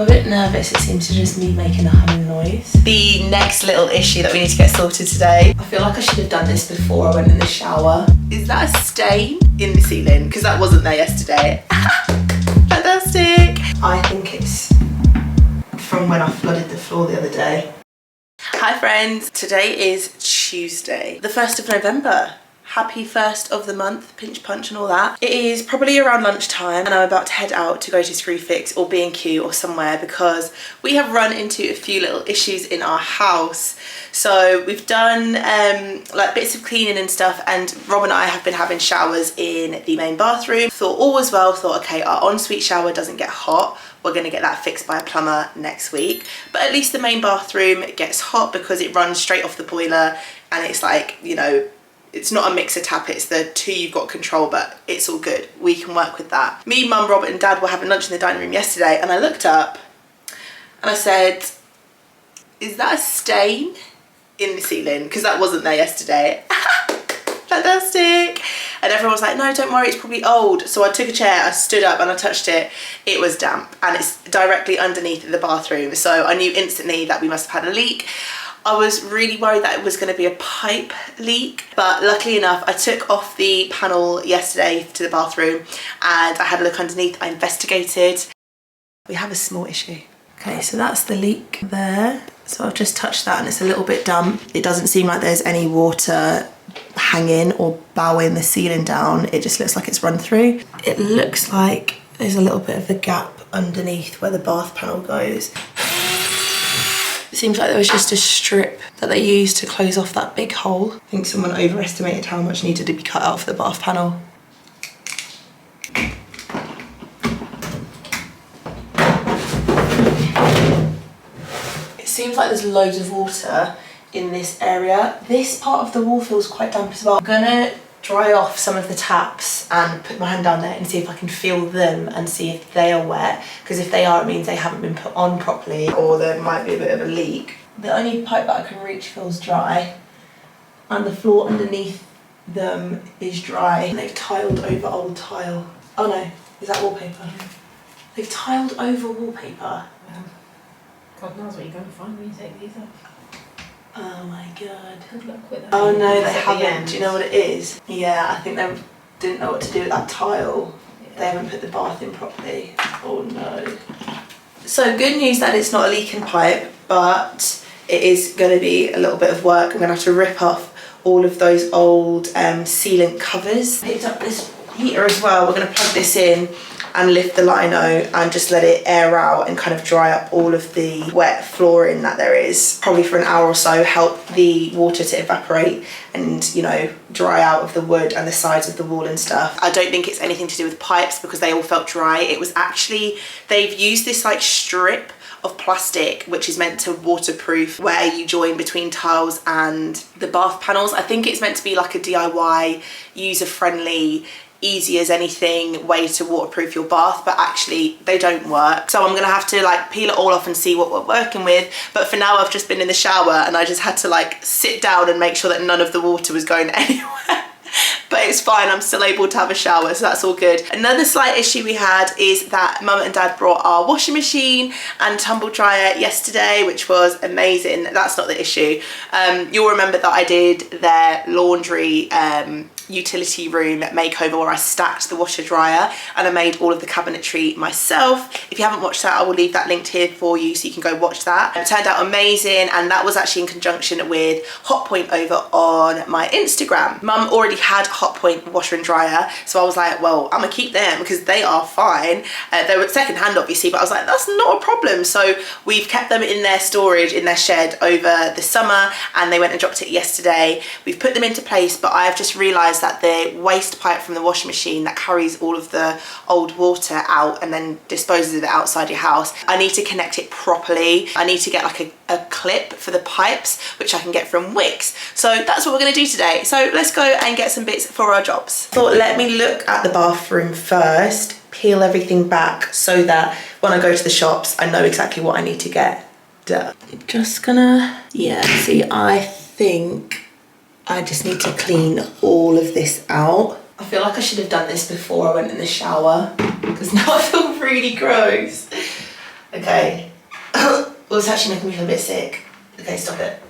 I'm a bit nervous, it seems to just me making a humming noise. The next little issue that we need to get sorted today. I feel like I should have done this before I went in the shower. Is that a stain in the ceiling? Because that wasn't there yesterday. Fantastic. I think it's from when I flooded the floor the other day. Hi friends, today is Tuesday, the 1st of November. Happy 1st of the month, pinch punch and all that. It is probably around lunchtime and I'm about to head out to go to Screwfix or B&Q or somewhere because we have run into a few little issues in our house. So we've done like bits of cleaning and stuff, and Rob and I have been having showers in the main bathroom. Thought all was well, thought okay, our ensuite shower doesn't get hot. We're gonna get that fixed by a plumber next week. But at least the main bathroom gets hot because it runs straight off the boiler and it's like, you know, it's not a mixer tap, it's the two you've got control, but it's all good. We can work with that. Me, Mum, Robert and Dad were having lunch in the dining room yesterday and I looked up and I said, is that a stain in the ceiling? Because that wasn't there yesterday. Fantastic. And everyone was like, no, don't worry, it's probably old. So I took a chair, I stood up and I touched it. It was damp and it's directly underneath the bathroom. So I knew instantly that we must have had a leak. I was really worried that it was going to be a pipe leak, but luckily enough I took off the panel yesterday to the bathroom and I had a look underneath. I investigated. We have a small issue. Okay, so that's the leak there. So I've just touched that and it's a little bit damp. It doesn't seem like there's any water hanging or bowing the ceiling down. It just looks like it's run through. It looks like there's a little bit of a gap underneath where the bath panel goes. It seems like there was just a strip that they used to close off that big hole. I think someone overestimated how much needed to be cut out for the bath panel. It seems like there's loads of water in this area. This part of the wall feels quite damp as well. I'm gonna dry off some of the taps and put my hand down there and see if I can feel them and see if they are wet, because if they are, it means they haven't been put on properly or there might be a bit of a leak. The only pipe that I can reach feels dry and the floor underneath them is dry. And they've tiled over old tile. Oh no, is that wallpaper? They've tiled over wallpaper. God knows what you're going to find when you take these off. Oh my god. Good luck with that. Oh no, they haven't. Do you know what it is? Yeah, I think they didn't know what to do with that tile. Yeah. They haven't put the bath in properly. Oh no. So good news that it's not a leaking pipe, but it is going to be a little bit of work. I'm going to have to rip off all of those old sealant covers. Picked up this heater as well. We're going to plug this in and lift the lino and just let it air out and kind of dry up all of the wet flooring that there is. Probably for an hour or so, help the water to evaporate and, you know, dry out of the wood and the sides of the wall and stuff. I don't think it's anything to do with pipes because they all felt dry. It was actually, they've used this like strip of plastic which is meant to waterproof where you join between tiles and the bath panels. I think it's meant to be like a DIY, user-friendly, easy as anything way to waterproof your bath, but actually they don't work. So I'm gonna have to like peel it all off and see what we're working with. But for now I've just been in the shower and I just had to like sit down and make sure that none of the water was going anywhere. But it's fine, I'm still able to have a shower, so that's all good. Another slight issue we had is that Mum and Dad brought our washing machine and tumble dryer yesterday, which was amazing. That's not the issue. You'll remember that I did their laundry utility room makeover where I stacked the washer dryer and I made all of the cabinetry myself. If you haven't watched that, I will leave that linked here for you so you can go watch that. It turned out amazing, and that was actually in conjunction with Hotpoint over on my Instagram. Mum already had Hotpoint washer and dryer, so I was like, well, I'm gonna keep them because they are fine. They were second hand obviously, but I was like, that's not a problem. So we've kept them in their storage in their shed over the summer and they went and dropped it yesterday. We've put them into place, but I have just realised that the waste pipe from the washing machine that carries all of the old water out and then disposes of it outside your house, I need to connect it properly. I need to get like a clip for the pipes, which I can get from Wix. So that's what we're going to do today. So let's go and get some bits for our jobs. Thought let me look at the bathroom first, peel everything back so that when I go to the shops I know exactly what I need to get done. Just gonna, yeah, see, I think I just need to clean all of this out. I feel like I should have done this before I went in the shower because now I feel really gross. Okay. Well, it's actually making me feel a bit sick. Okay, stop it.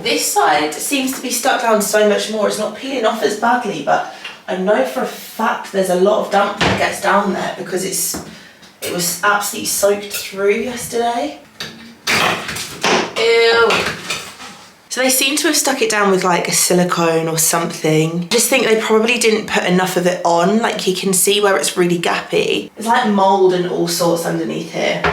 This side seems to be stuck down so much more. It's not peeling off as badly, but I know for a fact there's a lot of damp that gets down there because it was absolutely soaked through yesterday. Ew. So they seem to have stuck it down with like a silicone or something. I just think they probably didn't put enough of it on. Like you can see where it's really gappy. There's like mold and all sorts underneath here.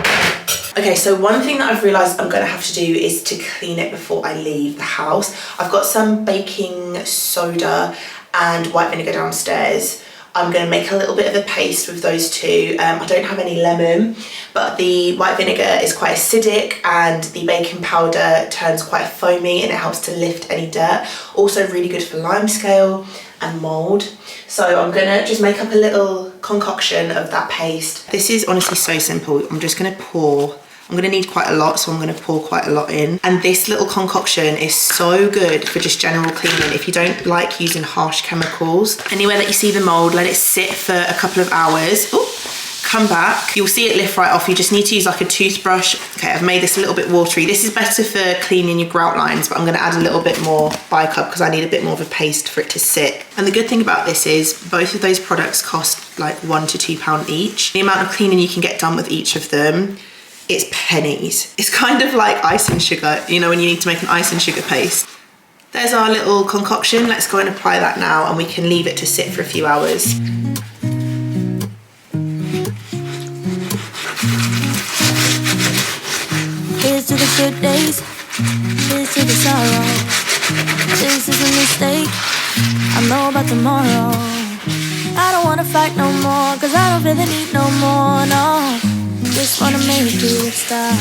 Okay, so one thing that I've realised I'm gonna have to do is to clean it before I leave the house. I've got some baking soda and white vinegar downstairs. I'm gonna make a little bit of a paste with those two. I don't have any lemon, but the white vinegar is quite acidic and the baking powder turns quite foamy and it helps to lift any dirt. Also really good for limescale and mold. So I'm gonna just make up a little concoction of that paste. This is honestly so simple. I'm just gonna pour. I'm gonna need quite a lot, so I'm gonna pour quite a lot in. And this little concoction is so good for just general cleaning if you don't like using harsh chemicals. Anywhere that you see the mold, let it sit for a couple of hours. Ooh, come back, you'll see it lift right off. You just need to use like a toothbrush. Okay, I've made this a little bit watery. This is better for cleaning your grout lines, but I'm gonna add a little bit more bicarb because I need a bit more of a paste for it to sit. And the good thing about this is both of those products cost like £1 to £2 each. The amount of cleaning you can get done with each of them, it's pennies. It's kind of like icing sugar, you know, when you need to make an icing sugar paste. There's our little concoction. Let's go and apply that now and we can leave it to sit for a few hours. Here's to the good days, here's to the sorrow. This is a mistake, I know about tomorrow. I don't wanna fight no more, cause I don't feel the need no more, no. Just wanna make it stop.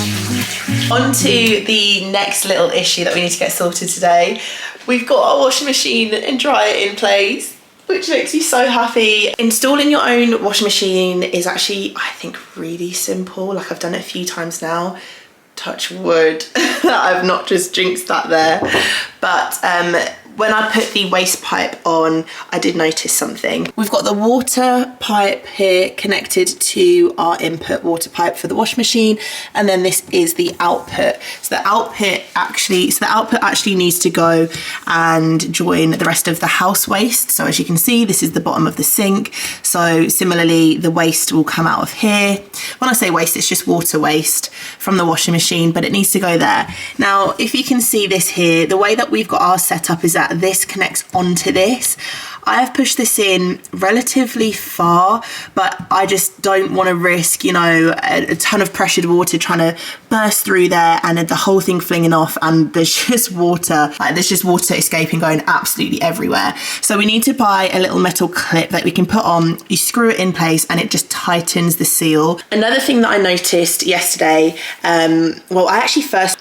On to the next little issue that we need to get sorted today. We've got our washing machine and dryer in place, which makes me so happy. Installing your own washing machine is actually, I think, really simple. Like I've done it a few times now. Touch wood that I've not just jinxed that there. But when I put the waste pipe on, I did notice something. We've got the water pipe here connected to our input water pipe for the washing machine, and then this is the output. So the output actually needs to go and join the rest of the house waste. So as you can see, this is the bottom of the sink. So similarly, the waste will come out of here. When I say waste, it's just water waste from the washing machine, but it needs to go there. Now, if you can see this here, the way that we've got ours set up is that this connects onto this. I have pushed this in relatively far, but I just don't want to risk, you know, a ton of pressured water trying to burst through there and the whole thing flinging off, and there's just water escaping, going absolutely everywhere. So we need to buy a little metal clip that we can put on. You screw it in place and it just tightens the seal. Another thing that I noticed yesterday, I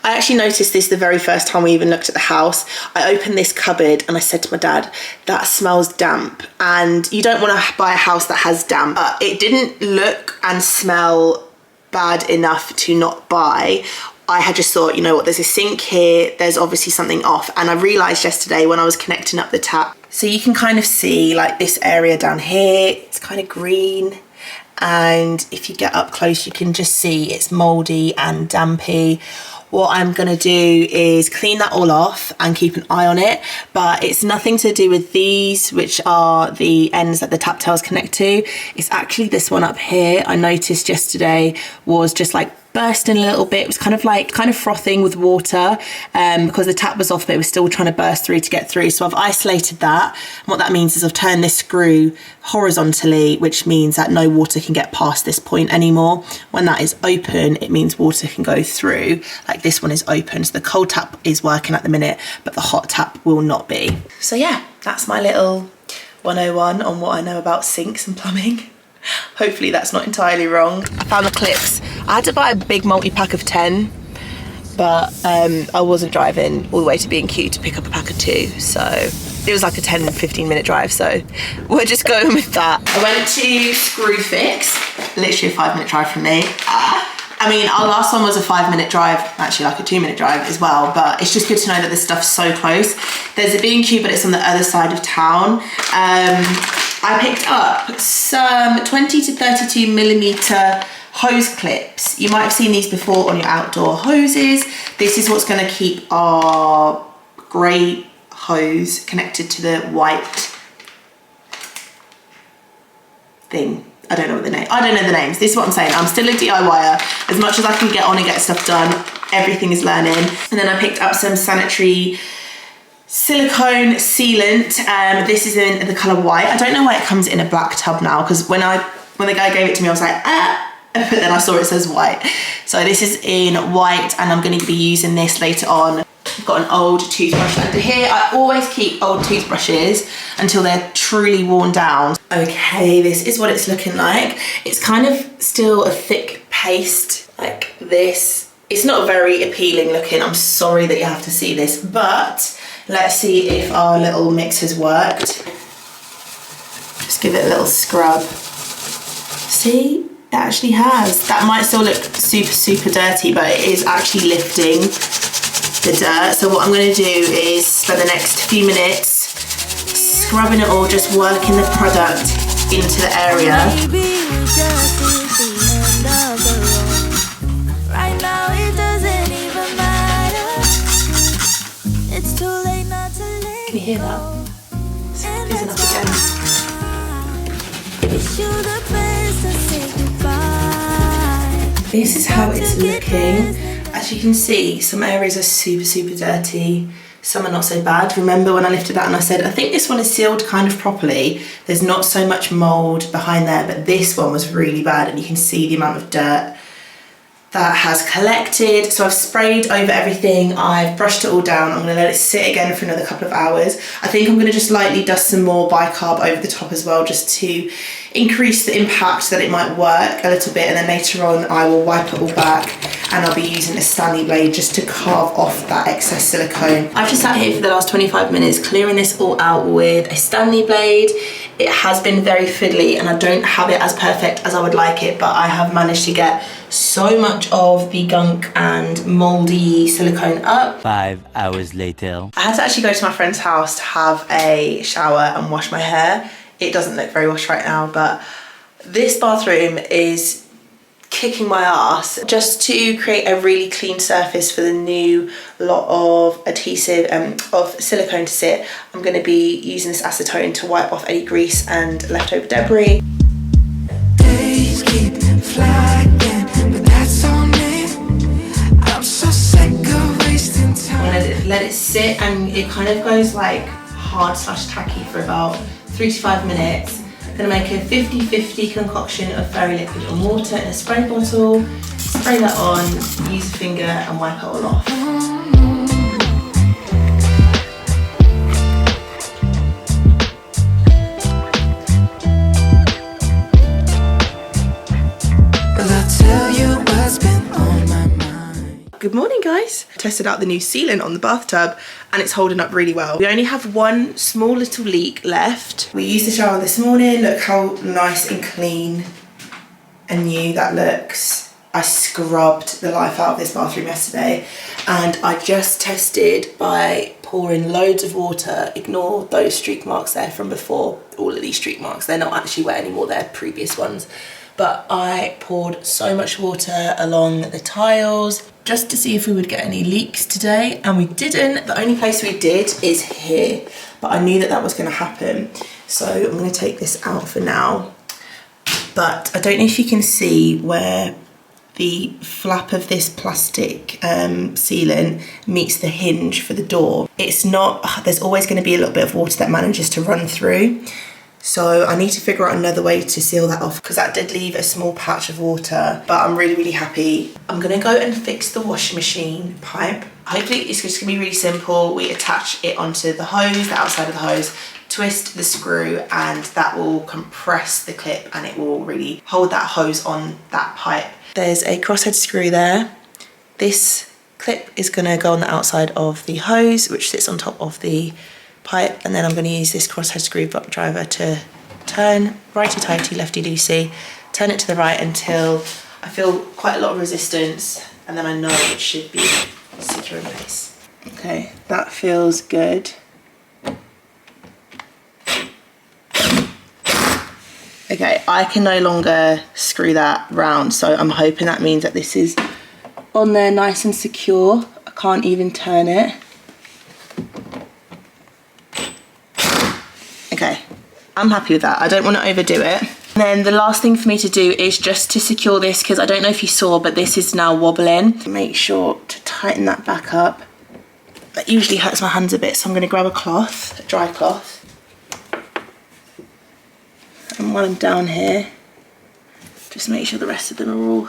actually noticed this the very first time we even looked at the house. I opened this cupboard and I said to my dad, that smells damp, and you don't want to buy a house that has damp. It didn't look and smell bad enough to not buy. I had just thought, you know what, there's a sink here, there's obviously something off. And I realised yesterday when I was connecting up the tap, so you can kind of see like this area down here, it's kind of green. And if you get up close, you can just see it's mouldy and dampy. What I'm gonna do is clean that all off and keep an eye on it, but it's nothing to do with these, which are the ends that the tap tails connect to. It's actually this one up here. I noticed yesterday was just like bursting a little bit. It was kind of frothing with water because the tap was off, but it was still trying to burst through to get through. So I've isolated that. And what that means is I've turned this screw horizontally, which means that no water can get past this point anymore. When that is open, it means water can go through. Like this one is open, so the cold tap is working at the minute, but the hot tap will not be. So yeah, that's my little 101 on what I know about sinks and plumbing. Hopefully that's not entirely wrong. I found the clips. I had to buy a big multi-pack of 10, but I wasn't driving all the way to B&Q to pick up a pack of 2, so it was like a 10-15 minute drive, so we're just going with that. I went to Screwfix, literally a 5-minute drive from me. I mean, our last one was a 5-minute drive, actually like a 2-minute drive as well, but it's just good to know that this stuff's so close. There's a B&Q, but it's on the other side of town. I picked up some 20 to 32 millimeter hose clips. You might have seen these before on your outdoor hoses. This is what's going to keep our grey hose connected to the white thing. I don't know the names. This is what I'm saying. I'm still a DIYer. As much as I can get on and get stuff done, everything is learning. And then I picked up some sanitary silicone sealant. This is in the colour white. I don't know why it comes in a black tub now, because when the guy gave it to me, I was like, but then I saw it says white. So this is in white, and I'm going to be using this later on. I've got an old toothbrush under here. I always keep old toothbrushes until they're truly worn down. Okay, this is what it's looking like. It's kind of still a thick paste like this. It's not very appealing looking. I'm sorry that you have to see this, but let's see if our little mix has worked. Just give it a little scrub. See, it actually has. That might still look super, super dirty, but it is actually lifting the dirt. So what I'm going to do is spend the next few minutes scrubbing it all, just working the product into the area. Right now it doesn't even matter. It's too late not to let. Can you hear that? It's fizzing up again. Wish you the best and say goodbye. This is how it's looking. As you can see, some areas are super, super dirty. Some are not so bad. Remember when I lifted that and I said, I think this one is sealed kind of properly. There's not so much mold behind there, but this one was really bad, and you can see the amount of dirt that has collected. So I've sprayed over everything. I've brushed it all down. I'm gonna let it sit again for another couple of hours. I think I'm gonna just lightly dust some more bicarb over the top as well, just to increase the impact that it might work a little bit. And then later on, I will wipe it all back, and I'll be using a Stanley blade just to carve off that excess silicone. I've just sat here for the last 25 minutes clearing this all out with a Stanley blade. It has been very fiddly, and I don't have it as perfect as I would like it, but I have managed to get so much of the gunk and mouldy silicone up. 5 hours later. I had to actually go to my friend's house to have a shower and wash my hair. It doesn't look very washed right now, but this bathroom is kicking my ass. Just to create a really clean surface for the new lot of adhesive of silicone to sit, I'm going to be using this acetone to wipe off any grease and leftover debris. Days keep flying, but that's on me. I'm so sick of wasting time. I'm going to let it sit, and it kind of goes like hard / tacky for about 3 to 5 minutes. I'm going to make a 50-50 concoction of fairy liquid and water in a spray bottle, spray that on, use a finger and wipe it all off. Good morning, guys. I tested out the new sealant on the bathtub, and it's holding up really well. We only have one small little leak left. We used the shower this morning. Look how nice and clean and new that looks. I scrubbed the life out of this bathroom yesterday, and I just tested by pouring loads of water. Ignore those streak marks there from before. All of these streak marks, they're not actually wet anymore, they're previous ones. But I poured so much water along the tiles just to see if we would get any leaks today, and we didn't. The only place we did is here, but I knew that that was going to happen. So I'm going to take this out for now. But I don't know if you can see where the flap of this plastic sealant meets the hinge for the door. It's not, there's always going to be a little bit of water that manages to run through. So I need to figure out another way to seal that off, because that did leave a small patch of water, but I'm really, really happy. I'm gonna go and fix the washing machine pipe. Hopefully it's just gonna be really simple. We attach it onto the hose, the outside of the hose, twist the screw, and that will compress the clip, and it will really hold that hose on that pipe. There's a crosshead screw there. This clip is gonna go on the outside of the hose, which sits on top of the pipe, and then I'm going to use this crosshead screwdriver to turn righty-tighty, lefty-loosey, turn it to the right until I feel quite a lot of resistance, and then I know it should be secure in place. Okay, that feels good. Okay, I can no longer screw that round, so I'm hoping that means that this is on there nice and secure. I can't even turn it. Okay, I'm happy with that. I don't want to overdo it. And then the last thing for me to do is just to secure this, because I don't know if you saw, but this is now wobbling. Make sure to tighten that back up. That usually hurts my hands a bit, so I'm going to grab a cloth, a dry cloth. And while I'm down here, just make sure the rest of them are all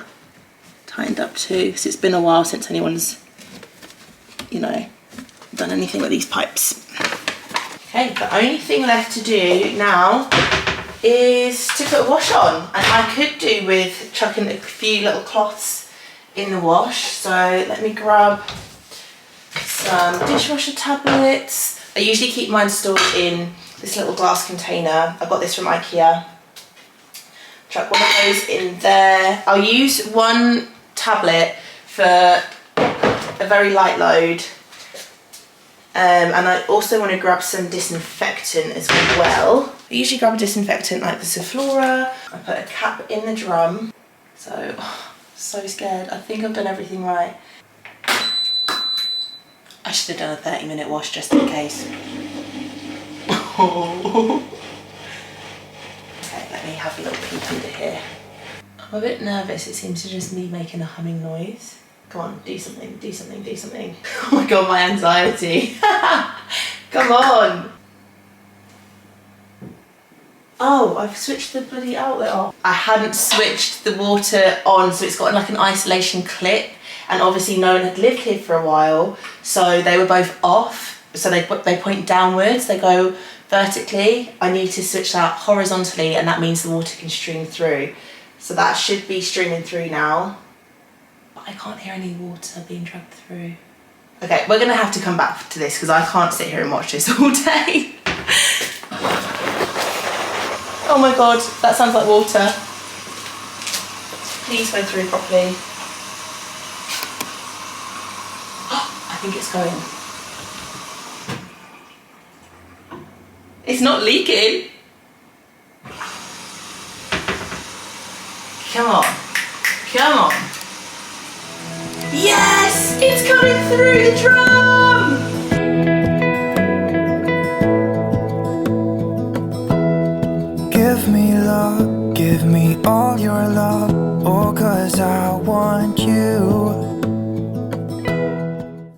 tightened up too, because it's been a while since anyone's, you know, done anything with these pipes. Okay, the only thing left to do now is to put a wash on. And I could do with chucking a few little cloths in the wash. So let me grab some dishwasher tablets. I usually keep mine stored in this little glass container. I got this from IKEA. Chuck one of those in there. I'll use one tablet for a very light load. And I also want to grab some disinfectant as well. I usually grab a disinfectant like the Sephora. I put a cap in the drum. So scared. I think I've done everything right. I should have done a 30-minute wash just in case. Okay, let me have a little peek under here. I'm a bit nervous. It seems to just me making a humming noise. Come on, do something, do something, do something. Oh my god, my anxiety. Come on. Oh, I've switched the bloody outlet off. I hadn't switched the water on, so it's got like an isolation clip. And obviously no one had lived here for a while, so they were both off. So they point downwards, they go vertically. I need to switch that horizontally, and that means the water can stream through. So that should be streaming through now. But I can't hear any water being dragged through. Okay, we're gonna have to come back to this because I can't sit here and watch this all day. Oh my god, that sounds like water. Please go through properly. I think it's going. It's not leaking. Come on, come on. Yes, it's coming through the drum.